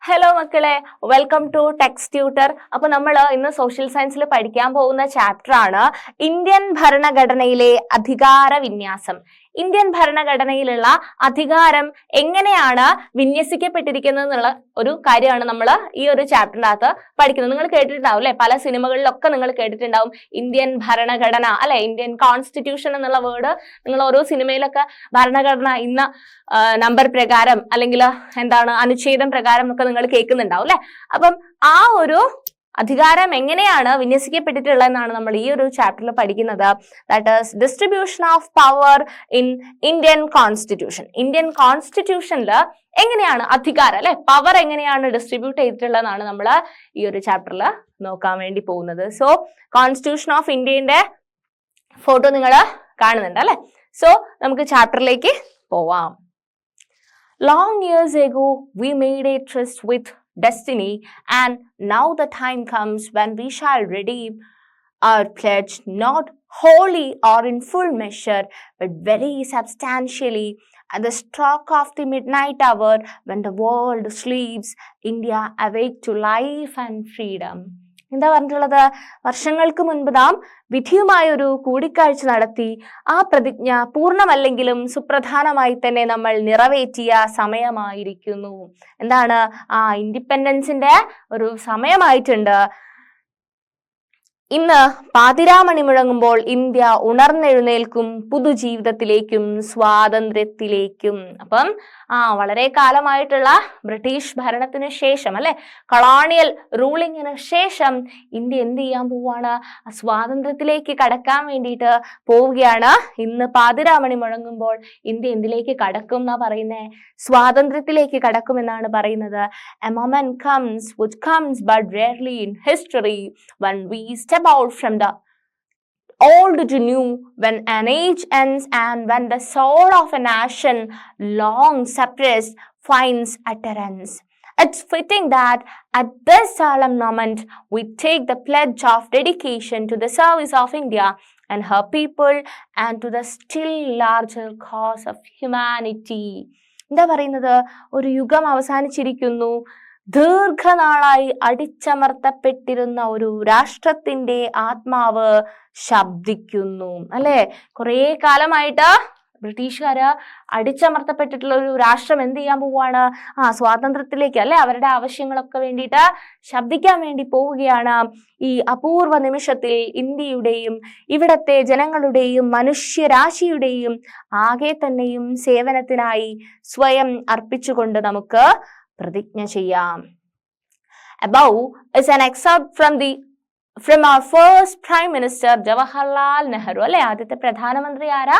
Hello മക്കളെ, welcome to text tutor. അപ്പൊ നമ്മൾ ഇന്ന് സോഷ്യൽ സയൻസിൽ പഠിക്കാൻ പോകുന്ന ചാപ്റ്റർ ആണ് ഇന്ത്യൻ ഭരണഘടനയിലെ അധികാര വിന്യാസം. ഇന്ത്യൻ ഭരണഘടനയിലുള്ള അധികാരം എങ്ങനെയാണ് വിന്യസിക്കപ്പെട്ടിരിക്കുന്നത് എന്നുള്ള ഒരു കാര്യമാണ് നമ്മൾ ഈ ഒരു ചാപ്റ്ററിനകത്ത് പഠിക്കുന്നത്. നിങ്ങൾ കേട്ടിട്ടുണ്ടാവും അല്ലെ, പല സിനിമകളിലൊക്കെ നിങ്ങൾ കേട്ടിട്ടുണ്ടാവും ഇന്ത്യൻ ഭരണഘടന അല്ലെ, ഇന്ത്യൻ കോൺസ്റ്റിറ്റ്യൂഷൻ എന്നുള്ള വേർഡ്. നിങ്ങൾ ഓരോ സിനിമയിലൊക്കെ ഭരണഘടന ഇന്ന നമ്പർ പ്രകാരം അല്ലെങ്കിൽ എന്താണ് അനുച്ഛേദം പ്രകാരം ഒക്കെ നിങ്ങൾ കേൾക്കുന്നുണ്ടാവും അല്ലെ. അപ്പം ആ ഒരു അധികാരം എങ്ങനെയാണ് വിന്യസിക്കപ്പെട്ടിട്ടുള്ളതെന്നാണ് നമ്മൾ ഈ ഒരു ചാപ്റ്ററിൽ പഠിക്കുന്നത്. That is distribution of power in Indian constitution. Indian കോൺസ്റ്റിറ്റ്യൂഷനിൽ എങ്ങനെയാണ് അധികാരം അല്ലെ, പവർ എങ്ങനെയാണ് ഡിസ്ട്രിബ്യൂട്ട് ചെയ്തിട്ടുള്ളതെന്നാണ് നമ്മൾ ഈ ഒരു ചാപ്റ്ററിൽ നോക്കാൻ വേണ്ടി പോകുന്നത്. സോ കോൺസ്റ്റിറ്റ്യൂഷൻ ഓഫ് ഇന്ത്യന്റെ ഫോട്ടോ നിങ്ങൾ കാണുന്നുണ്ട് അല്ലെ. സോ നമുക്ക് ചാപ്റ്ററിലേക്ക് പോവാം. Long years ago, we made a tryst with destiny, and now the time comes when we shall redeem our pledge, not wholly or in full measure, but very substantially. At the stroke of the midnight hour, when the world sleeps, India awake to life and freedom. എന്താ പറഞ്ഞിട്ടുള്ളത്? വർഷങ്ങൾക്ക് മുൻപ് നാം വിധിയുമായ ഒരു കൂടിക്കാഴ്ച നടത്തി ആ പ്രതിജ്ഞ പൂർണ്ണമല്ലെങ്കിലും സുപ്രധാനമായി തന്നെ നമ്മൾ നിറവേറ്റിയ സമയമായിരിക്കുന്നു. എന്താണ്? ഇൻഡിപെൻഡൻസിന്റെ ഒരു സമയമായിട്ടുണ്ട്. ഇന്ന് പാതിരാമണി മുഴങ്ങുമ്പോൾ ഇന്ത്യ ഉണർന്നെഴുന്നേൽക്കും പുതുജീവിതത്തിലേക്കും സ്വാതന്ത്ര്യത്തിലേക്കും. അപ്പം വളരെ കാലമായിട്ടുള്ള ബ്രിട്ടീഷ് ഭരണത്തിന് ശേഷം അല്ലെ, കൊളോണിയൽ റൂളിങ്ങിന് ശേഷം ഇന്ത്യ എന്ത് ചെയ്യാൻ പോവാണ്? സ്വാതന്ത്ര്യത്തിലേക്ക് കടക്കാൻ വേണ്ടിയിട്ട് പോവുകയാണ്. ഇന്ന് പാതിരാമണി മുഴങ്ങുമ്പോൾ ഇന്ത്യ എന്തിലേക്ക് കടക്കും എന്നാ പറയുന്നേ? സ്വാതന്ത്ര്യത്തിലേക്ക് കടക്കുമെന്നാണ് പറയുന്നത്. A moment comes which comes but rarely in history when we step out from the old to new, when an age ends and when the soul of a nation long suppressed finds utterance. It's fitting that at this solemn moment we take the pledge of dedication to the service of India and her people and to the still larger cause of humanity. എന്താ പറയുന്നത്? ഒരു യുഗം അവസാനിച്ചിരിക്കുന്നു. ദീർഘനാളായി അടിച്ചമർത്തപ്പെട്ടിരുന്ന ഒരു രാഷ്ട്രത്തിന്റെ ആത്മാവ് ശബ്ദിക്കുന്നു അല്ലെ. കുറെ കാലമായിട്ട് ബ്രിട്ടീഷുകാര് അടിച്ചമർത്തപ്പെട്ടിട്ടുള്ള ഒരു രാഷ്ട്രം എന്ത് ചെയ്യാൻ പോവുകയാണ്? സ്വാതന്ത്ര്യത്തിലേക്ക് അല്ലെ, അവരുടെ ആവശ്യങ്ങളൊക്കെ വേണ്ടിയിട്ട് ശബ്ദിക്കാൻ വേണ്ടി പോവുകയാണ്. ഈ അപൂർവ നിമിഷത്തിൽ ഇന്ത്യയുടെയും ഇവിടത്തെ ജനങ്ങളുടെയും മനുഷ്യരാശിയുടെയും ആകെ തന്നെയും സേവനത്തിനായി സ്വയം അർപ്പിച്ചുകൊണ്ട് നമുക്ക് പ്രതിജ്ഞ ചെയ്യാം. Above is an excerpt from our first Prime Minister Jawaharlal Nehru അല്ലെ. ആദ്യത്തെ പ്രധാനമന്ത്രി ആരാ?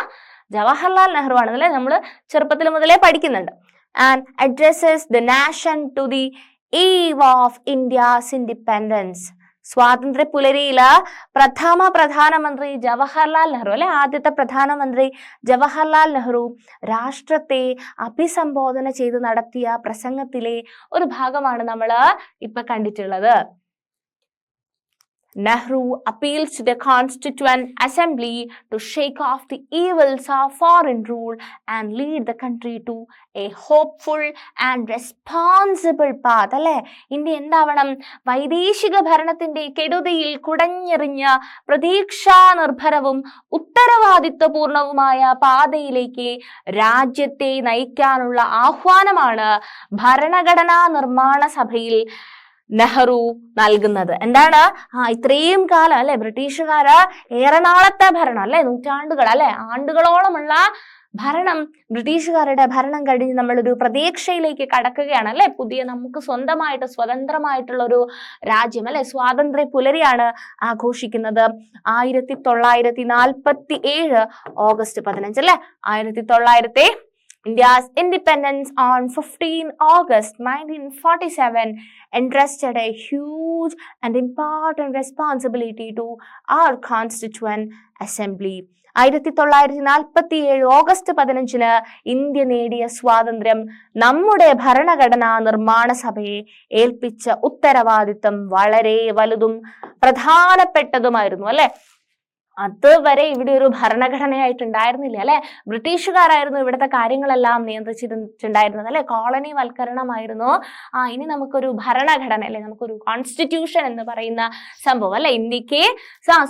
ജവഹർലാൽ നെഹ്റു ആണ് അല്ലെ. നമ്മൾ ചെറുപ്പത്തിൽ മുതലേ പഠിക്കുന്നുണ്ട്. And addresses the nation to the eve of India's independence. സ്വാതന്ത്ര്യ പുലരിയില് പ്രധാനമന്ത്രി ജവഹർലാൽ നെഹ്റു അല്ലെ, ആദ്യത്തെ പ്രധാനമന്ത്രി ജവഹർലാൽ നെഹ്റു രാഷ്ട്രത്തെ അഭിസംബോധന ചെയ്ത് നടത്തിയ പ്രസംഗത്തിലെ ഒരു ഭാഗമാണ് നമ്മൾ ഇപ്പൊ കണ്ടിട്ടുള്ളത്. Nehru appeals to the Constituent Assembly to shake off the evils of foreign rule and lead the country to a hopeful and responsible path. അല്ലെ, ഇന്ത്യ എന്താവണം? വൈദേശിക ഭരണത്തിന്റെ കെടുതിയിൽ കുടഞ്ഞെറിഞ്ഞ പ്രതീക്ഷാ നിർഭരവും ഉത്തരവാദിത്വപൂർണവുമായ പാതയിലേക്ക് രാജ്യത്തെ നയിക്കാനുള്ള ആഹ്വാനമാണ് ഭരണഘടനാ നിർമ്മാണ സഭയിൽ നെഹ്റു നൽകുന്നത്. എന്താണ്? ഇത്രയും കാലം അല്ലെ ബ്രിട്ടീഷുകാര് ഏറെ നാളത്തെ ഭരണം അല്ലെ, നൂറ്റാണ്ടുകൾ അല്ലെ, ആണ്ടുകളോളമുള്ള ഭരണം, ബ്രിട്ടീഷുകാരുടെ ഭരണം കഴിഞ്ഞ് നമ്മളൊരു പ്രതീക്ഷയിലേക്ക് കടക്കുകയാണ് അല്ലെ. പുതിയ നമുക്ക് സ്വന്തമായിട്ട് സ്വതന്ത്രമായിട്ടുള്ള ഒരു രാജ്യം അല്ലെ, സ്വാതന്ത്ര്യ പുലരിയാണ് ആഘോഷിക്കുന്നത്. 1947 ഓഗസ്റ്റ് 15 അല്ലെ, 1900 India's independence on 15 August 1947 entrusted a huge and important responsibility to our Constituent Assembly. 1947 August 15 India നേടിയ സ്വാതന്ത്ര്യം നമ്മുടെ ഭരണഘടനാ നിർമ്മാണ സഭയെ ഏൽപ്പിച്ച ഉത്തരവാദിത്തം വളരെ വലുതും പ്രധാനപ്പെട്ടതുമായിരുന്നു അല്ലെ. അതുവരെ ഇവിടെ ഒരു ഭരണഘടനയായിട്ടുണ്ടായിരുന്നില്ല അല്ലെ. ബ്രിട്ടീഷുകാരായിരുന്നു ഇവിടുത്തെ കാര്യങ്ങളെല്ലാം നിയന്ത്രിച്ചിട്ടുണ്ടായിരുന്നത് അല്ലെ. കോളനി വൽക്കരണമായിരുന്നു. ഇനി നമുക്കൊരു ഭരണഘടന അല്ലെ, നമുക്കൊരു കോൺസ്റ്റിറ്റ്യൂഷൻ എന്ന് പറയുന്ന സംഭവം അല്ലെ. ഇന്ത്യക്ക്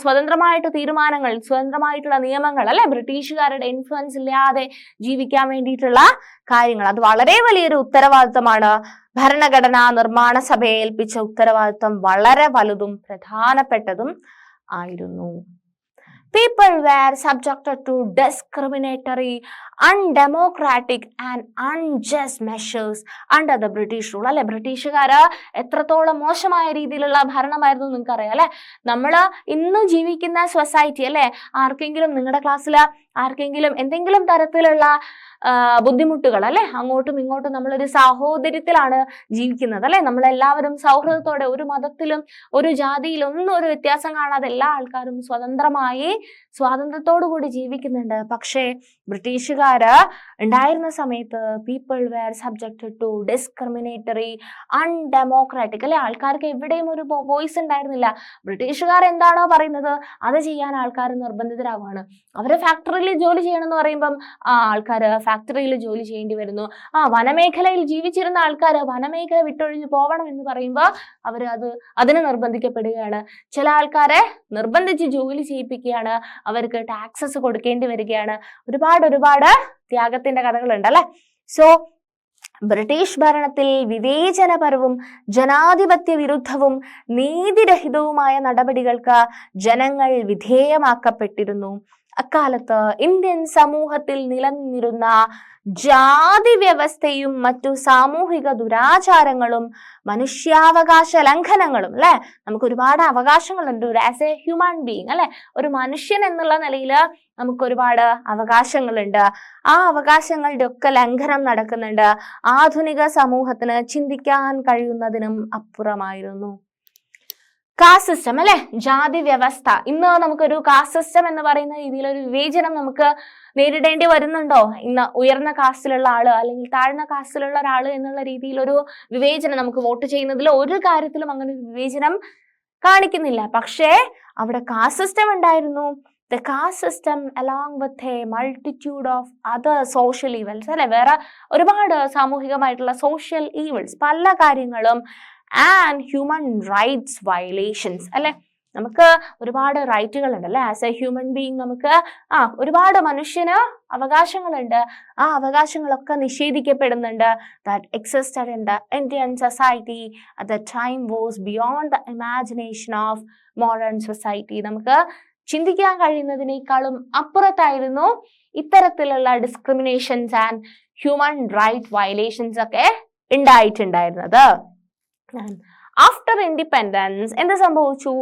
സ്വതന്ത്രമായിട്ട് തീരുമാനങ്ങൾ, സ്വതന്ത്രമായിട്ടുള്ള നിയമങ്ങൾ അല്ലെ, ബ്രിട്ടീഷുകാരുടെ ഇൻഫ്ലുവൻസ് ഇല്ലാതെ ജീവിക്കാൻ വേണ്ടിയിട്ടുള്ള കാര്യങ്ങൾ, അത് വളരെ വലിയൊരു ഉത്തരവാദിത്തമാണ്. ഭരണഘടനാ നിർമ്മാണ സഭയെ ഏൽപ്പിച്ച ഉത്തരവാദിത്തം വളരെ വലുതും പ്രധാനപ്പെട്ടതും ആയിരുന്നു. People were subjected to discriminatory, undemocratic and unjust measures under the British rule. അല്ലെ, ബ്രിട്ടീഷുകാര് എത്രത്തോളം മോശമായ രീതിയിലുള്ള ഭരണമായിരുന്നു നിങ്ങൾക്ക് അറിയാം അല്ലെ. നമ്മള് ഇന്ന് ജീവിക്കുന്ന സൊസൈറ്റി അല്ലെ, ആർക്കെങ്കിലും നിങ്ങളുടെ ക്ലാസ്സിൽ ആർക്കെങ്കിലും എന്തെങ്കിലും തരത്തിലുള്ള ബുദ്ധിമുട്ടുകൾ അല്ലെ, അങ്ങോട്ടും ഇങ്ങോട്ടും നമ്മളൊരു സാഹോദര്യത്തിലാണ് ജീവിക്കുന്നത് അല്ലെ. നമ്മളെല്ലാവരും സൗഹൃദത്തോടെ, ഒരു മതത്തിലും ഒരു ജാതിയിലും ഒന്നും ഒരു വ്യത്യാസം കാണാതെ എല്ലാ ആൾക്കാരും സ്വതന്ത്രമായി സ്വാതന്ത്ര്യത്തോടു കൂടി ജീവിക്കുന്നുണ്ട്. പക്ഷേ ബ്രിട്ടീഷുകാര് ഉണ്ടായിരുന്ന സമയത്ത് people were subjected to discriminatory, undemocratic അല്ലെ. ആൾക്കാർക്ക് എവിടെയും ഒരു വോയിസ് ഉണ്ടായിരുന്നില്ല. ബ്രിട്ടീഷുകാർ എന്താണോ പറയുന്നത് അത് ചെയ്യാൻ ആൾക്കാർ നിർബന്ധിതരാവാണ്. അവര് ഫാക്ടറിയിൽ ജോലി ചെയ്യണം എന്ന് പറയുമ്പം ആൾക്കാര് ഫാക്ടറിയിൽ ജോലി ചെയ്യേണ്ടി വരുന്നു. വനമേഖലയിൽ ജീവിച്ചിരുന്ന ആൾക്കാര് വനമേഖല വിട്ടൊഴിഞ്ഞു പോകണം എന്ന് പറയുമ്പോൾ അവര് അതിന് നിർബന്ധിക്കപ്പെടുകയാണ്. ചില ആൾക്കാരെ നിർബന്ധിച്ച് ജോലി ചെയ്യിപ്പിക്കുകയാണ്, അവർക്ക് ടാക്സസ് കൊടുക്കേണ്ടി വരികയാണ്. ഒരുപാട് ത്യാഗത്തിന്റെ കഥകളുണ്ട് അല്ലെ. സോ ബ്രിട്ടീഷ് ഭരണത്തിൽ വിവേചനപരവും ജനാധിപത്യ വിരുദ്ധവും നീതിരഹിതവുമായ നടപടികൾക്ക് ജനങ്ങൾ വിധേയമാക്കപ്പെട്ടിരുന്നു. അക്കാലത്ത് ഇന്ത്യൻ സമൂഹത്തിൽ നിലനിന്നിരുന്ന ജാതി വ്യവസ്ഥയും മറ്റു സാമൂഹിക ദുരാചാരങ്ങളും മനുഷ്യാവകാശ ലംഘനങ്ങളും അല്ലെ. നമുക്ക് ഒരുപാട് അവകാശങ്ങളുണ്ട് ആസ് എ ഹ്യൂമൻ ബീങ് അല്ലെ. ഒരു മനുഷ്യൻ എന്നുള്ള നിലയിൽ നമുക്ക് ഒരുപാട് അവകാശങ്ങളുണ്ട്. ആ അവകാശങ്ങളുടെ ഒക്കെ ലംഘനം നടക്കുന്നുണ്ട്. ആധുനിക സമൂഹത്തിന് ചിന്തിക്കാൻ കഴിയുന്നതിനും അപ്പുറമായിരുന്നു. കാസ്റ്റ് സിസ്റ്റം അല്ലെ, ജാതി വ്യവസ്ഥ. ഇന്ന് നമുക്കൊരു കാസ്റ്റ് സിസ്റ്റം എന്ന് പറയുന്ന രീതിയിലൊരു വിവേചനം നമുക്ക് നേരിടേണ്ടി വരുന്നുണ്ടോ? ഇന്ന് ഉയർന്ന കാസ്റ്റിലുള്ള ആള് അല്ലെങ്കിൽ താഴ്ന്ന കാസ്റ്റിലുള്ള ഒരാള് എന്നുള്ള രീതിയിലൊരു വിവേചനം, നമുക്ക് വോട്ട് ചെയ്യുന്നതിൽ ഒരു കാര്യത്തിലും അങ്ങനെ ഒരു വിവേചനം കാണിക്കുന്നില്ല. പക്ഷേ അവിടെ കാസ്റ്റ് സിസ്റ്റം ഉണ്ടായിരുന്നു. The caste system along with a multitude of other social evils അല്ലെ, വേറെ ഒരുപാട് സാമൂഹികമായിട്ടുള്ള സോഷ്യൽ ഈവിൾസ്, പല കാര്യങ്ങളും ആൻഡ് ഹ്യൂമൻ റൈറ്റ്സ് വയലേഷൻസ് അല്ലെ. നമുക്ക് ഒരുപാട് റൈറ്റുകളുണ്ട് അല്ലെ. ആസ് എ ഹ്യൂമൻ ബീങ് നമുക്ക് ഒരുപാട് മനുഷ്യന് അവകാശങ്ങളുണ്ട്. ആ അവകാശങ്ങളൊക്കെ നിഷേധിക്കപ്പെടുന്നുണ്ട്. That existed in the Indian society at the time was beyond the imagination of modern society. നമുക്ക് ചിന്തിക്കാൻ കഴിയുന്നതിനേക്കാളും അപ്പുറത്തായിരുന്നു ഇത്തരത്തിലുള്ള discriminations and human right violations ഒക്കെ ഉണ്ടായിട്ടുണ്ടായിരുന്നത്. After independence, എന്ത് സംഭവിച്ചു?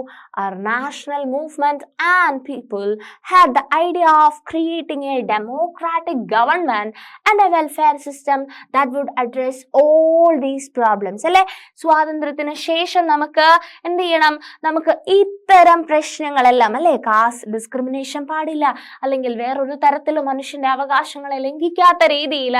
Our national movement and people had the idea of creating a democratic government and a welfare system that would address all these problems അല്ലെ. സ്വാതന്ത്ര്യത്തിന് ശേഷം നമുക്ക് എന്ത് ചെയ്യണം? നമുക്ക് ഇത്തരം പ്രശ്നങ്ങളെല്ലാം അല്ലെ, കാസ്റ്റ് ഡിസ്ക്രിമിനേഷൻ പാടില്ല, അല്ലെങ്കിൽ വേറൊരു തരത്തിലും മനുഷ്യന്റെ അവകാശങ്ങളെ ലംഘിക്കാത്ത രീതിയിൽ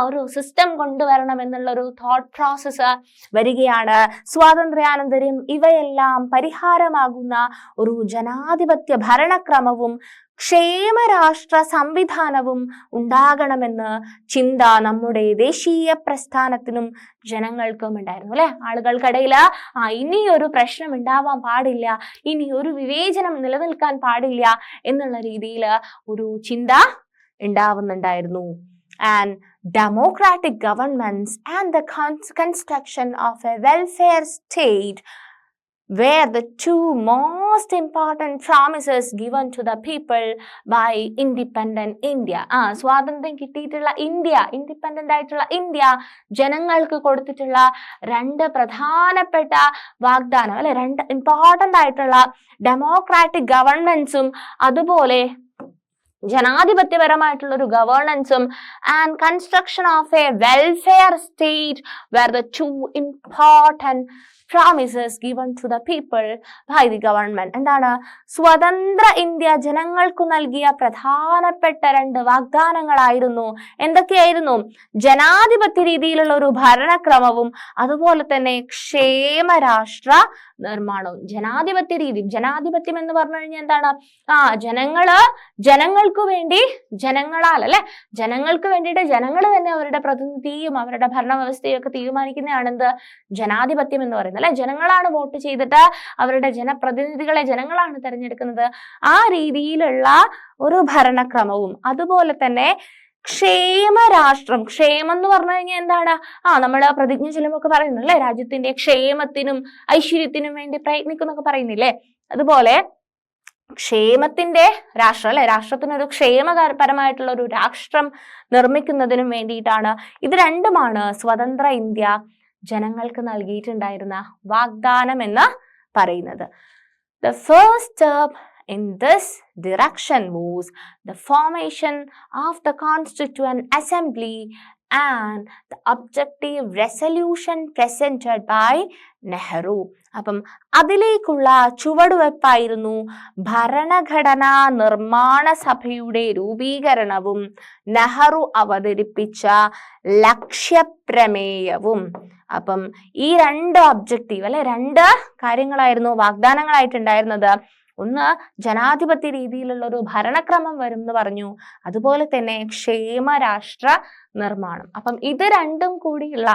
ഒരു സിസ്റ്റം കൊണ്ടുവരണം എന്നുള്ളൊരു തോട്ട് പ്രോസസ് വരികയാണ്. സ്വാതന്ത്ര്യാനന്തരം ഇവയെല്ലാം പരിഹാരമാകുന്ന ഒരു ജനാധിപത്യ ഭരണക്രമവും ക്ഷേമരാഷ്ട്ര സംവിധാനവും ഉണ്ടാകണമെന്ന് ചിന്ത നമ്മുടെ ദേശീയ പ്രസ്ഥാനത്തിനും ജനങ്ങൾക്കും ഉണ്ടായിരുന്നു അല്ലെ. ആളുകൾക്കിടയിൽ ഇനിയൊരു പ്രശ്നം ഉണ്ടാവാൻ പാടില്ല, ഇനി ഒരു വിവേചനം നിലനിൽക്കാൻ പാടില്ല എന്നുള്ള രീതിയിൽ ഒരു ചിന്ത ഉണ്ടാവുന്നുണ്ടായിരുന്നു. And democratic governments and the construction of a welfare state were the two most important promises given to the people by independent India. സ്വാതന്ത്ര്യം കിട്ടിയിട്ടുള്ള ഇന്ത്യ, ഇൻഡിപെൻഡന്റ് ആയിട്ടുള്ള ഇന്ത്യ ജനങ്ങൾക്ക് കൊടുത്തിട്ടുള്ള രണ്ട് പ്രധാനപ്പെട്ട വാഗ്ദാനം അല്ലെ, രണ്ട് ഇമ്പോർട്ടന്റ് ആയിട്ടുള്ള ഡെമോക്രാറ്റിക് ഗവൺമെന്റ്സും അതുപോലെ ജനാധിപത്യപരമായിട്ടുള്ള ഒരു ഗവേണൻസും and construction of a welfare state where the two important promises given to the people by the government. എന്താണ്? സ്വതന്ത്ര ഇന്ത്യ ജനങ്ങൾക്കു നൽകിയ പ്രധാനപ്പെട്ട 2 വാഗ്ദാനങ്ങളായിരുന്നു. എന്തൊക്കെയായിരുന്നു? ജനാധിപത്യ രീതിയിലുള്ള ഒരു ഭരണക്രമവും അതുപോലെ തന്നെ ക്ഷേമരാഷ്ട്ര നിർമ്മാണവും. ജനാധിപത്യ രീതി, ജനാധിപത്യം എന്ന് പറഞ്ഞു കഴിഞ്ഞാൽ എന്താണ്? ജനങ്ങൾക്ക് വേണ്ടി, ജനങ്ങളാൽ അല്ലെ, ജനങ്ങൾക്ക് വേണ്ടിയിട്ട് ജനങ്ങൾ തന്നെ അവരുടെ പ്രതിനിധിയും അവരുടെ ഭരണവ്യവസ്ഥയും ഒക്കെ തീരുമാനിക്കുന്നതാണ് എന്ത്? ജനാധിപത്യം എന്ന് പറയുന്നത് അല്ലെ. ജനങ്ങളാണ് വോട്ട് ചെയ്തിട്ട് അവരുടെ ജനപ്രതിനിധികളെ ജനങ്ങളാണ് തെരഞ്ഞെടുക്കുന്നത്. ആ രീതിയിലുള്ള ഒരു ഭരണക്രമവും അതുപോലെ തന്നെ ക്ഷേമരാഷ്ട്രം. ക്ഷേമം എന്ന് പറഞ്ഞു കഴിഞ്ഞാൽ എന്താണ്? നമ്മള് പ്രതിജ്ഞ ചൊല്ലുമ്പോൾ പറയുന്നു അല്ലെ, രാജ്യത്തിന്റെ ക്ഷേമത്തിനും ഐശ്വര്യത്തിനും വേണ്ടി പ്രയത്നിക്കുന്നൊക്കെ പറയുന്നില്ലേ. അതുപോലെ ക്ഷേമത്തിന്റെ രാഷ്ട്രം അല്ലെ, രാഷ്ട്രത്തിനൊരു ക്ഷേമപരമായിട്ടുള്ള ഒരു രാഷ്ട്രം നിർമ്മിക്കുന്നതിനും വേണ്ടിയിട്ടാണ്. ഇത് രണ്ടുമാണ് സ്വതന്ത്ര ഇന്ത്യ ജനങ്ങൾക്ക് നൽകിയിട്ടുണ്ടായിരുന്ന വാഗ്ദാനം എന്ന് പറയുന്നത്. The first step in this direction was the formation of the Constituent Assembly and the objective resolution presented by Nehru. അപ്പം അതിലേക്കുള്ള ചുവടുവെപ്പായിരുന്നു ഭരണഘടനാ നിർമ്മാണ സഭയുടെ രൂപീകരണവും നെഹ്റു അവതരിപ്പിച്ച ലക്ഷ്യപ്രമേയവും. അപ്പം ഈ 2 ഒബ്ജക്റ്റീവ് അല്ലെ, 2 കാര്യങ്ങളായിരുന്നു വാഗ്ദാനങ്ങളായിട്ടുണ്ടായിരുന്നത്. ഒന്ന്, ജനാധിപത്യ രീതിയിലുള്ള ഒരു ഭരണക്രമം വരും എന്ന് പറഞ്ഞു. അതുപോലെ തന്നെ ക്ഷേമരാഷ്ട്ര നിർമ്മാണം. അപ്പം ഇത് രണ്ടും കൂടിയുള്ള,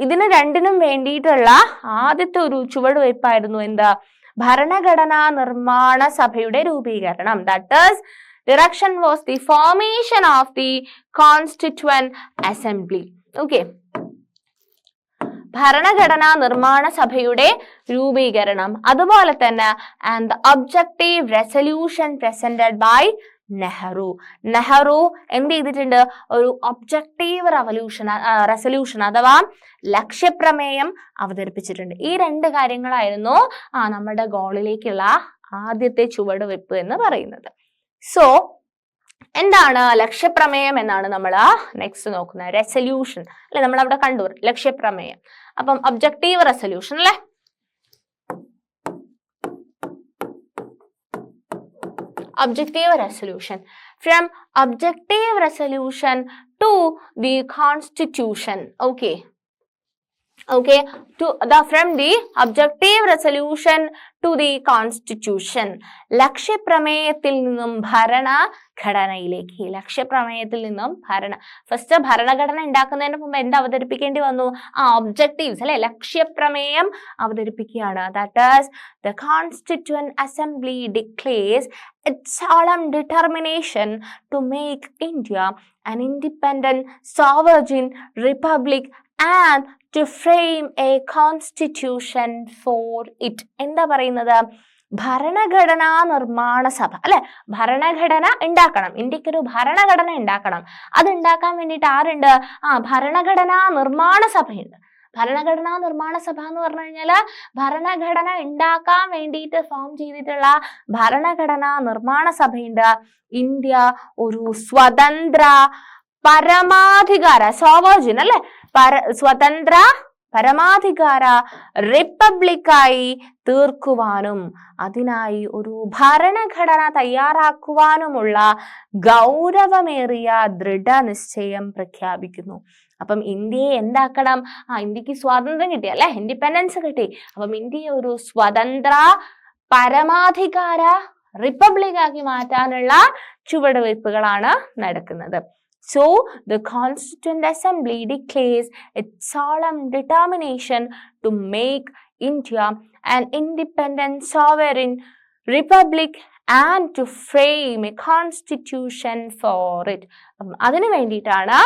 ഇതിന് രണ്ടിനും വേണ്ടിയിട്ടുള്ള ആദ്യത്തെ ഒരു ചുവടുവയ്പ്പായിരുന്നു എന്താ? ഭരണഘടനാ നിർമ്മാണ സഭയുടെ രൂപീകരണം. That is direction was the formation of the Constituent Assembly. Okay. ഭരണഘടനാ നിർമ്മാണ സഭയുടെ രൂപീകരണം, അതുപോലെ തന്നെ and the objective resolution presented by Nehru. Nehru എന്ത് ചെയ്തിട്ടുണ്ട്? ഒരു ഒബ്ജക്റ്റീവ് റെസൊല്യൂഷൻ അഥവാ ലക്ഷ്യപ്രമേയം അവതരിപ്പിച്ചിട്ടുണ്ട്. ഈ 2 കാര്യങ്ങളായിരുന്നു നമ്മുടെ ഗോളിലേക്കുള്ള ആദ്യത്തെ ചുവടുവെപ്പ് എന്ന് പറയുന്നത്. സോ എന്താണ് ലക്ഷ്യപ്രമേയം എന്നാണ് നമ്മൾ നെക്സ്റ്റ് നോക്കുന്നത്. റെസൊല്യൂഷൻ അല്ലെ, നമ്മൾ അവിടെ കണ്ടു ലക്ഷ്യപ്രമേയം. അപ്പം ഒബ്ജക്റ്റീവ് റെസൊല്യൂഷൻ അല്ലെ, objective resolution. From objective resolution to the constitution. Okay. From the objective resolution to the constitution. ലക്ഷ്യപ്രമേയത്തിൽ നിന്നും ഭരണഘടനയിലേക്ക്. ലക്ഷ്യപ്രമേയത്തിൽ നിന്നും ഫസ്റ്റ് ഭരണഘടന ഉണ്ടാക്കുന്നതിന് മുമ്പ് എന്ത് അവതരിപ്പിക്കേണ്ടി വന്നു? ഒബ്ജക്റ്റീവ്സ് അല്ലെ, ലക്ഷ്യപ്രമേയം അവതരിപ്പിക്കുകയാണ്. That is the Constituent Assembly declares its solemn determination to make India an independent sovereign republic and to frame a constitution for it. എന്താ പറയുന്നത്? ഭരണഘടനാ നിർമ്മാണ സഭ അല്ലെ, ഭരണഘടന ഉണ്ടാക്കണം, ഇന്ത്യക്കൊരു ഭരണഘടന ഉണ്ടാക്കണം. അത് ഉണ്ടാക്കാൻ വേണ്ടിയിട്ട് ആരുണ്ട്? ഭരണഘടനാ നിർമ്മാണ സഭയുണ്ട്. ഭരണഘടനാ നിർമ്മാണ സഭ എന്ന് പറഞ്ഞു കഴിഞ്ഞാല് ഭരണഘടന ഉണ്ടാക്കാൻ വേണ്ടിയിട്ട് ഫോം ചെയ്തിട്ടുള്ള ഭരണഘടനാ നിർമ്മാണ സഭയുണ്ട്. ഇന്ത്യ ഒരു സ്വതന്ത്ര പരമാധികാര സോവറിൻ അല്ലെ, സ്വതന്ത്ര പരമാധികാര റിപ്പബ്ലിക്കായി തീർക്കുവാനും അതിനായി ഒരു ഭരണഘടന തയ്യാറാക്കുവാനുമുള്ള ഗൗരവമേറിയ ദൃഢനിശ്ചയം പ്രഖ്യാപിക്കുന്നു. അപ്പം ഇന്ത്യയെ എന്താക്കണം? ഇന്ത്യക്ക് സ്വാതന്ത്ര്യം കിട്ടി അല്ലെ, ഇൻഡിപെൻഡൻസ് കിട്ടി. അപ്പം ഇന്ത്യയെ ഒരു സ്വതന്ത്ര പരമാധികാര റിപ്പബ്ലിക് ആക്കി മാറ്റാനുള്ള ചുവടുവയ്പ്പുകളാണ് നടക്കുന്നത്. So, the Constituent Assembly declares its solemn determination to make India an independent sovereign republic and to frame a constitution for it. അതിനു വേണ്ടിയിട്ടാണ്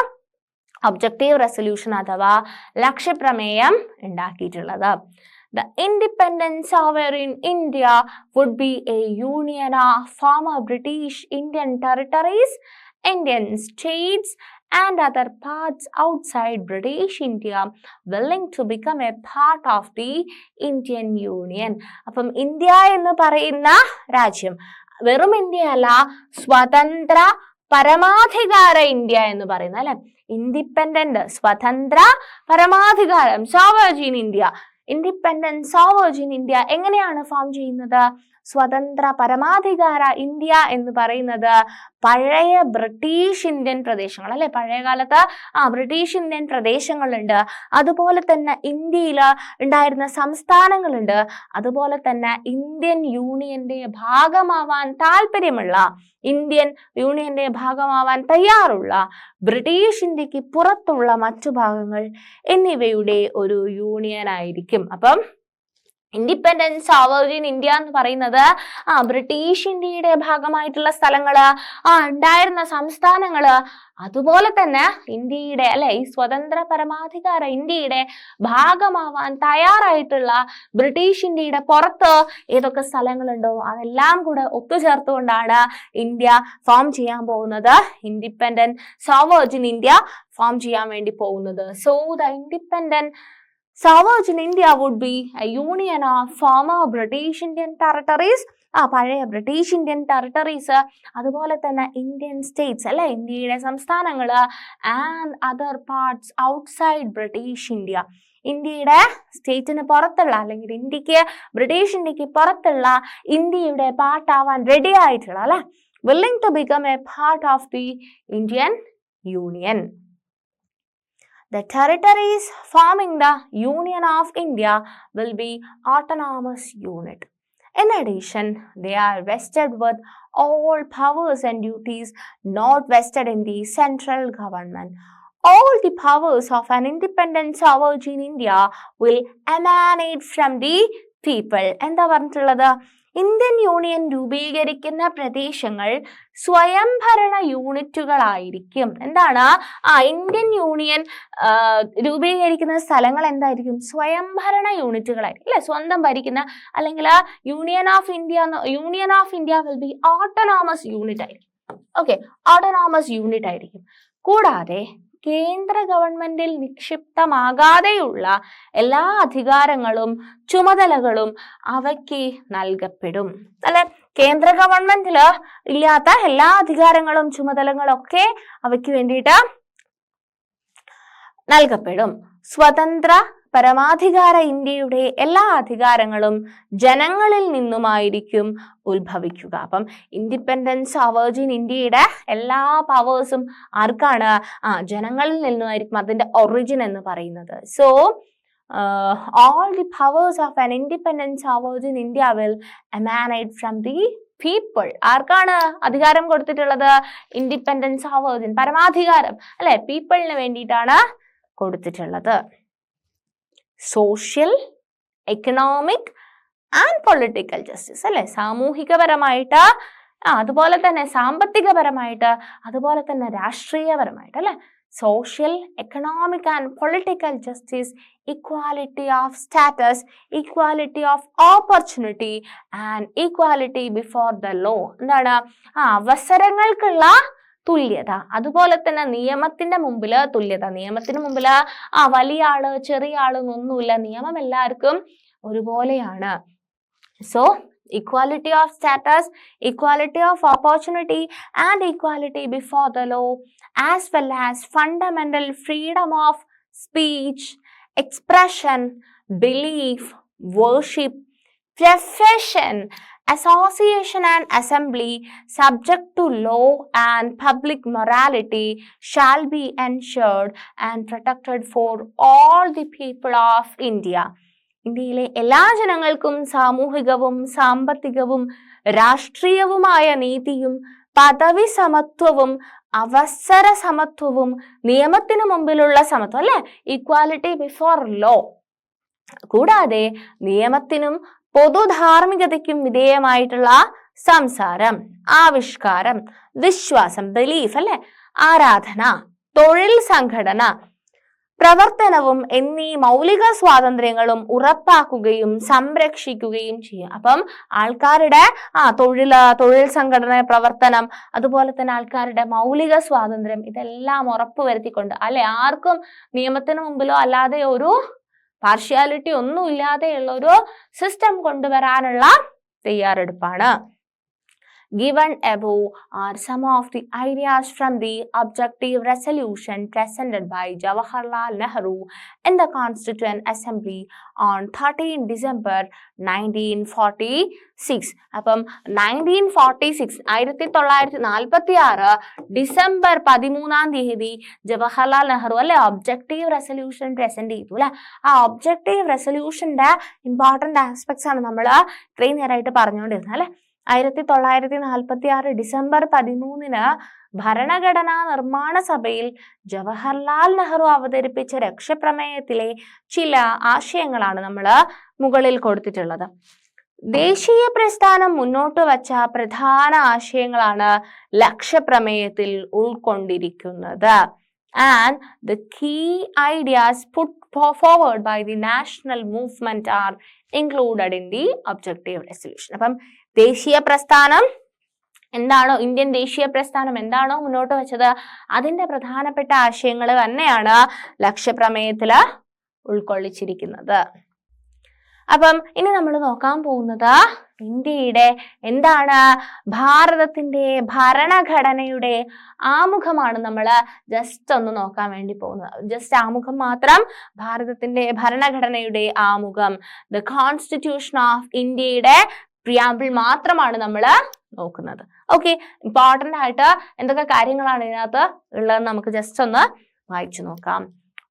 ഒബ്ജക്റ്റീവ് റെസൊല്യൂഷൻ അഥവാ ലക്ഷ്യപ്രമേയം ഉണ്ടാക്കിയിട്ടുള്ളത്. The independent sovereign India would be a union of former British Indian territories, Indian states and other parts outside British India willing to become a part of the Indian Union. അപ്പം India എന്ന് പറയുന്ന രാജ്യം വെറും India അല്ല, സ്വതന്ത്ര പരമാധികാര India എന്ന് പറയുന്നത് അല്ലെ. ഇൻഡിപെൻഡന്റ്, സ്വതന്ത്ര പരമാധികാരം, sovereign India. Independent sovereign India എങ്ങനെയാണ് ഫോം ചെയ്യുന്നത്? സ്വതന്ത്ര പരമാധികാര ഇന്ത്യ എന്ന് പറയുന്നത് പഴയ ബ്രിട്ടീഷ് ഇന്ത്യൻ പ്രദേശങ്ങൾ അല്ലെ, പഴയ കാലത്ത് ബ്രിട്ടീഷ് ഇന്ത്യൻ പ്രദേശങ്ങളുണ്ട്, അതുപോലെ തന്നെ ഇന്ത്യയിൽ ഉണ്ടായിരുന്ന സംസ്ഥാനങ്ങളുണ്ട്, അതുപോലെ തന്നെ ഇന്ത്യൻ യൂണിയന്റെ ഭാഗമാവാൻ താല്പര്യമുള്ള, ഇന്ത്യൻ യൂണിയന്റെ ഭാഗമാവാൻ തയ്യാറുള്ള ബ്രിട്ടീഷ് ഇന്ത്യക്ക് പുറത്തുള്ള മറ്റു ഭാഗങ്ങൾ എന്നിവയുടെ ഒരു യൂണിയൻ ആയിരിക്കും. അപ്പം ഇൻഡിപെൻഡന്റ് സോവറിൻ ഇന്ത്യ എന്ന് പറയുന്നത് ബ്രിട്ടീഷ് ഇന്ത്യയുടെ ഭാഗമായിട്ടുള്ള സ്ഥലങ്ങള്, ഉണ്ടായിരുന്ന സംസ്ഥാനങ്ങള്, അതുപോലെ തന്നെ ഇന്ത്യയുടെ അല്ലെ ഈ സ്വതന്ത്ര പരമാധികാര ഇന്ത്യയുടെ ഭാഗമാവാൻ തയ്യാറായിട്ടുള്ള ബ്രിട്ടീഷ് ഇന്ത്യയുടെ പുറത്ത് ഏതൊക്കെ സ്ഥലങ്ങളുണ്ടോ അതെല്ലാം കൂടെ ഒത്തുചേർത്തുകൊണ്ടാണ് ഇന്ത്യ ഫോം ചെയ്യാൻ പോകുന്നത്, ഇൻഡിപെൻഡന്റ് സോവറിൻ ഇന്ത്യ ഫോം ചെയ്യാൻ വേണ്ടി പോകുന്നത്. So the independent sovereign India would be a union of former British Indian territories, പഴയ ബ്രിട്ടീഷ് ഇന്ത്യൻ ടെറിട്ടറീസ്, അതുപോലെ തന്നെ ഇന്ത്യൻ സ്റ്റേറ്റ്സ് അല്ലെ ഇന്ത്യയുടെ സംസ്ഥാനങ്ങള്, and other parts outside British India, ഇന്ത്യയുടെ സ്റ്റേറ്റിന് പുറത്തുള്ള അല്ലെങ്കിൽ ബ്രിട്ടീഷ് ഇന്ത്യക്ക് പുറത്തുള്ള ഇന്ത്യയുടെ പാർട്ടാവാൻ റെഡി ആയിട്ടുള്ള അല്ലെ, willing to become a part of the Indian Union. The territories forming the Union of India will be autonomous unit. In addition, they are vested with all powers and duties not vested in the central government. All the powers of an independent sovereign India will emanate from the people. എന്താ പറഞ്ഞിട്ടുള്ളത്? Indian union രൂപീകരിക്കുന്ന പ്രദേശങ്ങൾ സ്വയംഭരണ യൂണിറ്റുകളായിരിക്കും. എന്താണ്? Indian union രൂപീകരിക്കുന്ന സ്ഥലങ്ങൾ എന്തായിരിക്കും? സ്വയംഭരണ യൂണിറ്റുകളായിരിക്കും അല്ലെ, സ്വന്തം ഭരിക്കുന്ന, അല്ലെങ്കിൽ union of India will be autonomous unit ആയിരിക്കും. ഓക്കെ, ഓട്ടോണോമസ് യൂണിറ്റ് ആയിരിക്കും. കൂടാതെ കേന്ദ്ര ഗവൺമെന്റിൽ നിക്ഷിപ്തമാകാതെയുള്ള എല്ലാ അധികാരങ്ങളും ചുമതലകളും അവയ്ക്ക് നൽകപ്പെടും അല്ലെ. കേന്ദ്ര ഗവൺമെന്റില് ഇല്ലാത്ത എല്ലാ അധികാരങ്ങളും ചുമതലകളും ഒക്കെ അവയ്ക്ക് വേണ്ടിയിട്ട് നൽകപ്പെടും. സ്വതന്ത്ര പരമാധികാര ഇന്ത്യയുടെ എല്ലാ അധികാരങ്ങളും ജനങ്ങളിൽ നിന്നുമായിരിക്കും ഉത്ഭവിക്കുക. അപ്പം ഇൻഡിപെൻഡന്റ് സോവറിൻ ഇന്ത്യയുടെ എല്ലാ പവേഴ്സും ആർക്കാണ്? ജനങ്ങളിൽ നിന്നുമായിരിക്കും അതിന്റെ ഒറിജിൻ എന്ന് പറയുന്നത്. So all the powers of an independent sovereign India will emanate from the people. ആർക്കാണ് അധികാരം കൊടുത്തിട്ടുള്ളത്? ഇൻഡിപെൻഡന്റ് സോവറിൻ, പരമാധികാരം അല്ലെ, പീപ്പിളിന് വേണ്ടിയിട്ടാണ് കൊടുത്തിട്ടുള്ളത്. Social, economic and political justice അല്ലെ, സാമൂഹികപരമായിട്ട്, അതുപോലെ തന്നെ സാമ്പത്തികപരമായിട്ട്, അതുപോലെ തന്നെ രാഷ്ട്രീയപരമായിട്ട് അല്ലെ. Social, economic and political justice, equality of status, equality of opportunity and equality before the law. എന്താണ്? അവസരങ്ങൾക്കുള്ള തുല്യത, അതുപോലെ തന്നെ നിയമത്തിന്റെ മുമ്പില് തുല്യത. നിയമത്തിന് മുമ്പില് വലിയ ആള് ചെറിയ ആളെന്നൊന്നുമില്ല, നിയമം എല്ലാവർക്കും ഒരുപോലെയാണ്. So equality of status, equality of opportunity and equality before the law, as well as fundamental freedom of speech, expression, belief, worship, profession, association and assembly, subject to law and public morality, shall be ensured and protected for all the people of India. ഇന്ത്യയിലെ എല്ലാ ജനങ്ങൾക്കും സാമൂഹികവും സാമ്പത്തികവും രാഷ്ട്രീയവുമായ നീതിയും പദവി സമത്വവും അവസര സമത്വവും നിയമത്തിന് മുമ്പിലുള്ള സമത്വം അല്ലെ, ഈക്വാലിറ്റി ബിഫോർ ലോ, കൂടാതെ നിയമത്തിനും പൊതുധാർമ്മികതയ്ക്കും വിധേയമായിട്ടുള്ള സംസാരം, ആവിഷ്കാരം, വിശ്വാസം, ബിലീഫ് അല്ലെ, ആരാധന, തൊഴിൽ സംഘടന, പ്രവർത്തനവും എന്നീ മൗലിക സ്വാതന്ത്ര്യങ്ങളും ഉറപ്പാക്കുകയും സംരക്ഷിക്കുകയും ചെയ്യും. അപ്പം ആൾക്കാരുടെ തൊഴിൽ സംഘടന, പ്രവർത്തനം, അതുപോലെ തന്നെ ആൾക്കാരുടെ മൗലിക സ്വാതന്ത്ര്യം, ഇതെല്ലാം ഉറപ്പുവരുത്തിക്കൊണ്ട് അല്ലെ, ആർക്കും നിയമത്തിന് മുമ്പിലോ അല്ലാതെ ഒരു പാർഷ്യാലിറ്റി ഒന്നും ഇല്ലാതെയുള്ള ഒരു സിസ്റ്റം കൊണ്ടുവരാനുള്ള തയ്യാറെടുപ്പാണ്. given above are some of the ideas from the objective resolution presented by Jawaharlal Nehru in the Constituent Assembly on 13 December 1946. അപ്പം 1946 ഡിസംബർ 13 ജവഹർലാൽ നെഹ്റു അല്ലെ ഒബ്ജക്റ്റീവ് റെസൊല്യൂഷൻ പ്രസന്റ് ചെയ്തു അല്ലെ. ആ ഒബ്ജക്റ്റീവ് റെസൊല്യൂഷന്റെ ഇമ്പോർട്ടന്റ് ആസ്പെക്ട്സ് ആണ് നമ്മൾ ഇത്രയും നേരമായിട്ട് പറഞ്ഞുകൊണ്ടിരുന്നത് അല്ലെ. 1946 ഡിസംബർ 13 ഭരണഘടനാ നിർമ്മാണ സഭയിൽ ജവഹർലാൽ നെഹ്റു അവതരിപ്പിച്ച ലക്ഷ്യപ്രമേയത്തിലെ ചില ആശയങ്ങളാണ് നമ്മൾ മുകളിൽ കൊടുത്തിട്ടുള്ളത്. ദേശീയ പ്രസ്ഥാനം മുന്നോട്ട് വച്ച പ്രധാന ആശയങ്ങളാണ് ലക്ഷ്യപ്രമേയത്തിൽ ഉൾക്കൊണ്ടിരിക്കുന്നത്. And the key ideas put forward by the national movement are included in the objective resolution. അപ്പം ദേശീയ പ്രസ്ഥാനം എന്താണോ, ഇന്ത്യൻ ദേശീയ പ്രസ്ഥാനം എന്താണോ മുന്നോട്ട് വെച്ചത് അതിന്റെ പ്രധാനപ്പെട്ട ആശയങ്ങൾ തന്നെയാണ് ലക്ഷ്യപ്രമേയത്തിൽ ഉൾക്കൊള്ളിച്ചിരിക്കുന്നത്. അപ്പം ഇനി നമ്മൾ നോക്കാൻ പോകുന്നത് ഇന്ത്യയുടെ എന്താണ്, ഭാരതത്തിന്റെ ഭരണഘടനയുടെ ആമുഖമാണ് നമ്മൾ ജസ്റ്റ് ഒന്ന് നോക്കാൻ വേണ്ടി പോകുന്നത്. ജസ്റ്റ് ആമുഖം മാത്രം, ഭാരതത്തിന്റെ ഭരണഘടനയുടെ ആമുഖം, ദ കോൺസ്റ്റിറ്റ്യൂഷൻ ഓഫ് ഇന്ത്യയുടെ പ്രിയാമ്പിൾ മാത്രമാണ് നമ്മൾ നോക്കുന്നത്. ഓക്കെ, ഇമ്പോർട്ടന്റ് ആയിട്ട് എന്തൊക്കെ കാര്യങ്ങളാണ് ഇതിനകത്ത് ഉള്ളതെന്ന് നമുക്ക് ജസ്റ്റ് ഒന്ന് വായിച്ചു നോക്കാം.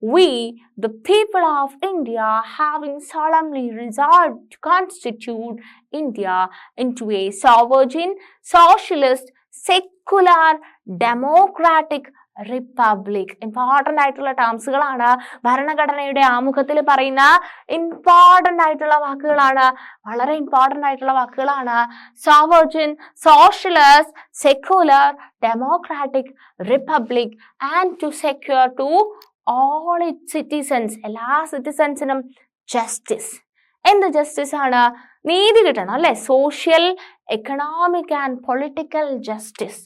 We, the people of India, having solemnly resolved to constitute India into a sovereign, socialist, secular, democratic republic. Important ആയിട്ടുള്ള ടേംസുകളാണ് ഭരണഘടനയുടെ ആമുഖത്തിൽ പറയുന്ന ഇമ്പോർട്ടൻ്റ് ആയിട്ടുള്ള വാക്കുകളാണ്, വളരെ ഇമ്പോർട്ടൻ്റ് ആയിട്ടുള്ള വാക്കുകളാണ്. Sovereign, socialist, secular, democratic, republic and to secure to all its citizens, എല്ലാ സിറ്റിസൺസിനും ജസ്റ്റിസ്. എന്ത് ജസ്റ്റിസ് ആണ്? നീതി കിട്ടണം അല്ലെ. Social, economic and political justice.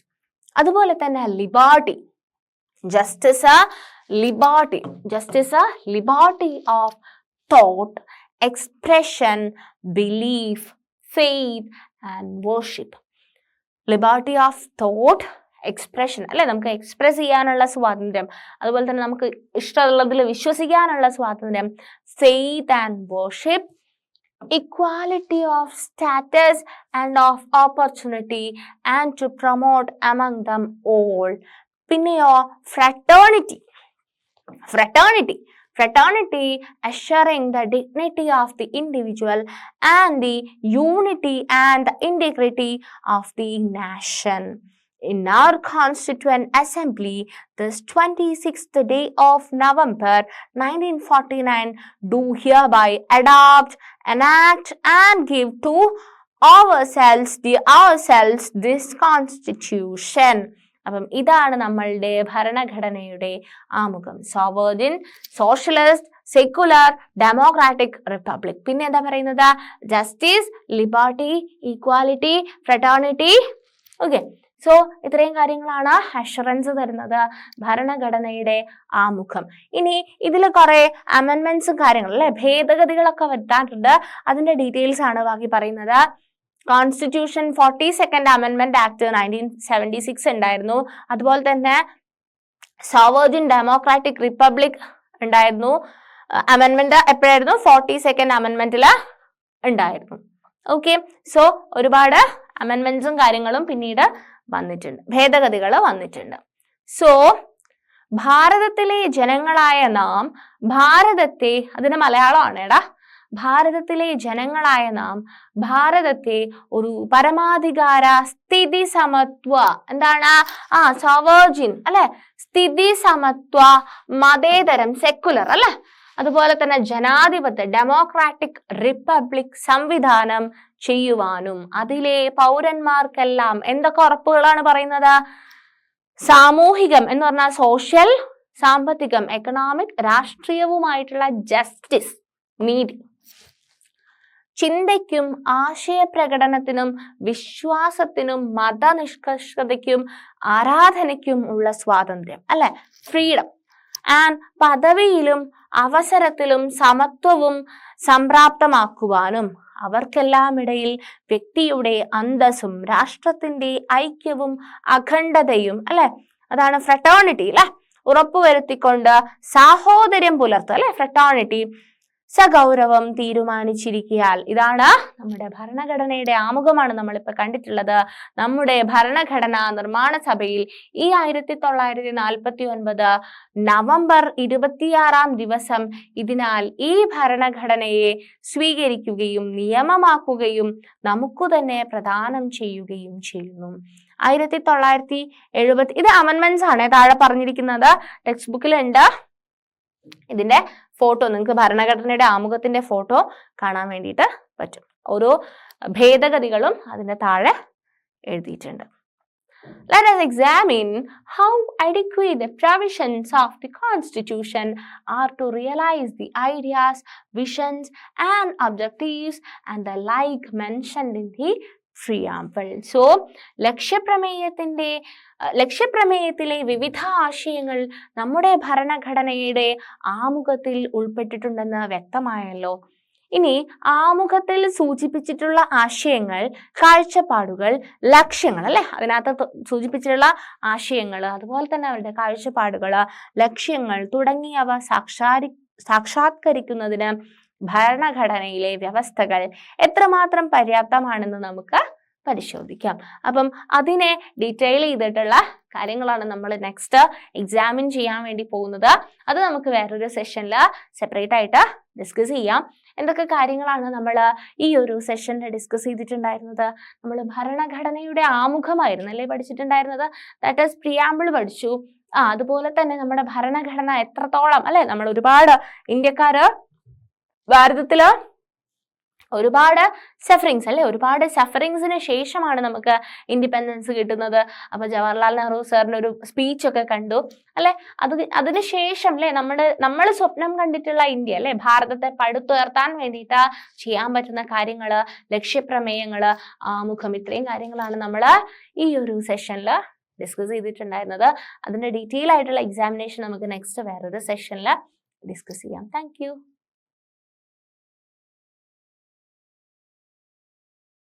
അതുപോലെ തന്നെ liberty, justice liberty, justice liberty of thought, expression, belief, faith and worship. Liberty of thought, expression അല്ലെ, നമുക്ക് എക്സ്പ്രസ് ചെയ്യാനുള്ള സ്വാതന്ത്ര്യം, അതുപോലെ തന്നെ നമുക്ക് ഇഷ്ടമുള്ളതിൽ വിശ്വസിക്കാനുള്ള സ്വാതന്ത്ര്യം, faith and worship, equality of status and of opportunity and to promote among them all. പിന്നെയോ fraternity, fraternity assuring the dignity of the individual and the unity and the integrity of the nation. In our Constituent Assembly, this 26th day of November 1949, do hereby adopt, enact and give to ourselves this Constitution. അപ്പം ഇതാണ് നമ്മളുടെ ഭരണഘടനയുടെ ആമുഖം. Sovereign, socialist, secular, democratic, republic. പിന്നെ എന്താ പറയുന്നത്? Justice, liberty, equality, fraternity. Okay, so ഇത്രയും കാര്യങ്ങളാണ് അഷുറൻസ് തരുന്നത് ഭരണഘടനയുടെ ആമുഖം. ഇനി ഇതിൽ കുറെ അമെൻമെന്റ്സും കാര്യങ്ങളും അല്ലെ, ഭേദഗതികളൊക്കെ വരുത്താറുണ്ട്. അതിന്റെ ഡീറ്റെയിൽസ് ആണ് ബാക്കി പറയുന്നത്. കോൺസ്റ്റിറ്റ്യൂഷൻ 42nd അമെൻമെന്റ് ആക്ട് 1976 ഉണ്ടായിരുന്നു. അതുപോലെ തന്നെ സോവറിൻ, ഡെമോക്രാറ്റിക്, റിപ്പബ്ലിക് ഉണ്ടായിരുന്നു. അമെൻമെന്റ് എപ്പോഴായിരുന്നു? 42nd അമെൻമെന്റിൽ ഉണ്ടായിരുന്നു. ഓക്കെ, സോ ഒരുപാട് അമെൻമെന്റ്സും കാര്യങ്ങളും പിന്നീട് വന്നിട്ടുണ്ട്, ഭേദഗതികൾ വന്നിട്ടുണ്ട്. സോ ഭാരതത്തിലെ ജനങ്ങളായ നാം ഭാരതത്തെ, അതിന് മലയാളമാണ് എടാ, ഭാരതത്തിലെ ജനങ്ങളായ നാം ഭാരതത്തെ ഒരു പരമാധികാര, സ്ഥിതി സമത്വ, എന്താണ് സോവറിൻ അല്ലെ, സ്ഥിതി സമത്വ, മതേതരം, സെക്കുലർ അല്ലെ, അതുപോലെ തന്നെ ജനാധിപത്യ, ഡെമോക്രാറ്റിക്, റിപ്പബ്ലിക് സംവിധാനം ചെയ്യുവാനും അതിലെ പൗരന്മാർക്കെല്ലാം എന്തൊക്കെ ഉറപ്പുകളാണ് പറയുന്നത്? സാമൂഹികം എന്ന് പറഞ്ഞാൽ സോഷ്യൽ, സാമ്പത്തികം, എക്കണോമിക്, രാഷ്ട്രീയവുമായിട്ടുള്ള ജസ്റ്റിസ്, നീതി, ചിന്തയ്ക്കും ആശയപ്രകടനത്തിനും വിശ്വാസത്തിനും മതനിഷ്പക്ഷതയ്ക്കും ആരാധനയ്ക്കും ഉള്ള സ്വാതന്ത്ര്യം അല്ലെ, ഫ്രീഡം. ആൻഡ് പദവിയിലും അവസരത്തിലും സമത്വവും സംപ്രാപ്തമാക്കുവാനും അവർക്കെല്ലാം ഇടയിൽ വ്യക്തിയുടെ അന്തസ്സും രാഷ്ട്രത്തിന്റെ ഐക്യവും അഖണ്ഡതയും അല്ലെ, അതാണ് ഫ്രട്ടേണിറ്റി അല്ലെ, ഉറപ്പുവരുത്തിക്കൊണ്ട് സാഹോദര്യം പുലർത്തുക അല്ലെ, ഫ്രട്ടേണിറ്റി സഗൗരവം തീരുമാനിച്ചിരിക്കയാൽ. ഇതാണ് നമ്മുടെ ഭരണഘടനയുടെ ആമുഖമാണ് നമ്മളിപ്പോൾ കണ്ടിട്ടുള്ളത്. നമ്മുടെ ഭരണഘടനാ നിർമ്മാണ സഭയിൽ ഈ 1949 നവംബർ 26 ദിവസം ഇതിനാൽ ഈ ഭരണഘടനയെ സ്വീകരിക്കുകയും നിയമമാക്കുകയും നമുക്ക് തന്നെ പ്രദാനം ചെയ്യുകയും ചെയ്യുന്നു. 1970 ഇത് അമെൻമെന്റ്സ് ആണ് താഴെ പറഞ്ഞിരിക്കുന്നത്, ടെക്സ്റ്റ് ബുക്കിലുണ്ട്. ഇതിന്റെ ഫോട്ടോ നിങ്ങൾക്ക് ഭരണഘടനയുടെ ആമുഖത്തിന്റെ ഫോട്ടോ കാണാൻ വേണ്ടിയിട്ട് പറ്റും. ഓരോ ഭേദഗതികളും അതിന്റെ താഴെ എഴുതിയിട്ടുണ്ട്. Let us examine how adequate the provisions of the Constitution are to realize the ideas, visions and objectives and the like mentioned in the preamble. So, ലക്ഷ്യപ്രമേയത്തിലെ വിവിധ ആശയങ്ങൾ നമ്മുടെ ഭരണഘടനയുടെ ആമുഖത്തിൽ ഉൾപ്പെട്ടിട്ടുണ്ടെന്ന് വ്യക്തമായല്ലോ. ഇനി ആമുഖത്തിൽ സൂചിപ്പിച്ചിട്ടുള്ള ആശയങ്ങൾ, കാഴ്ചപ്പാടുകൾ, ലക്ഷ്യങ്ങൾ അല്ലെ, അതിനകത്ത് സൂചിപ്പിച്ചിട്ടുള്ള ആശയങ്ങൾ, അതുപോലെ തന്നെ അവരുടെ കാഴ്ചപ്പാടുകൾ, ലക്ഷ്യങ്ങൾ തുടങ്ങിയവ സാക്ഷാത്കരിക്കുന്നതിന് ഭരണഘടനയിലെ വ്യവസ്ഥകൾ എത്രമാത്രം പര്യാപ്തമാണെന്ന് നമുക്ക് പരിശോധിക്കാം. അപ്പം അതിനെ ഡീറ്റെയിൽ ചെയ്തിട്ടുള്ള കാര്യങ്ങളാണ് നമ്മൾ നെക്സ്റ്റ് എക്സാമിൻ ചെയ്യാൻ വേണ്ടി പോകുന്നത്. അത് നമുക്ക് വേറൊരു സെഷനിൽ സെപ്പറേറ്റ് ആയിട്ട് ഡിസ്കസ് ചെയ്യാം. എന്തൊക്കെ കാര്യങ്ങളാണ് നമ്മൾ ഈ ഒരു സെഷനിൽ ഡിസ്കസ് ചെയ്തിട്ടുണ്ടായിരുന്നത്? നമ്മൾ ഭരണഘടനയുടെ ആമുഖമായിരുന്നു അല്ലേ പഠിച്ചിട്ടുണ്ടായിരുന്നത്, ദാറ്റ് ഈസ് പ്രിയാമ്പിൾ പഠിച്ചു. അതുപോലെ തന്നെ നമ്മുടെ ഭരണഘടന എത്രത്തോളം അല്ലെ, നമ്മൾ ഒരുപാട് ഇന്ത്യക്കാര് ഭാരതത്തില് ഒരുപാട് സഫറിങ്സ് അല്ലെ, ഒരുപാട് സഫറിങ്സിന് ശേഷമാണ് നമുക്ക് ഇൻഡിപെൻഡൻസ് കിട്ടുന്നത്. അപ്പൊ ജവഹർലാൽ നെഹ്റു സാറിന്റെ ഒരു സ്പീച്ച് ഒക്കെ കണ്ടു അല്ലെ. അതിനുശേഷം അല്ലെ നമ്മൾ സ്വപ്നം കണ്ടിട്ടുള്ള ഇന്ത്യ അല്ലെ, ഭാരതത്തെ പടുത്തുയർത്താൻ വേണ്ടിയിട്ട് ചെയ്യാൻ പറ്റുന്ന കാര്യങ്ങള്, ലക്ഷ്യപ്രമേയങ്ങള്, ആമുഖം, ഇത്രയും കാര്യങ്ങളാണ് നമ്മൾ ഈ ഒരു സെഷനിൽ ഡിസ്കസ് ചെയ്തിട്ടുണ്ടായിരുന്നത്. അതിന്റെ ഡീറ്റെയിൽ ആയിട്ടുള്ള എക്സാമിനേഷൻ നമുക്ക് നെക്സ്റ്റ് വേറൊരു സെഷനിൽ ഡിസ്കസ് ചെയ്യാം. താങ്ക്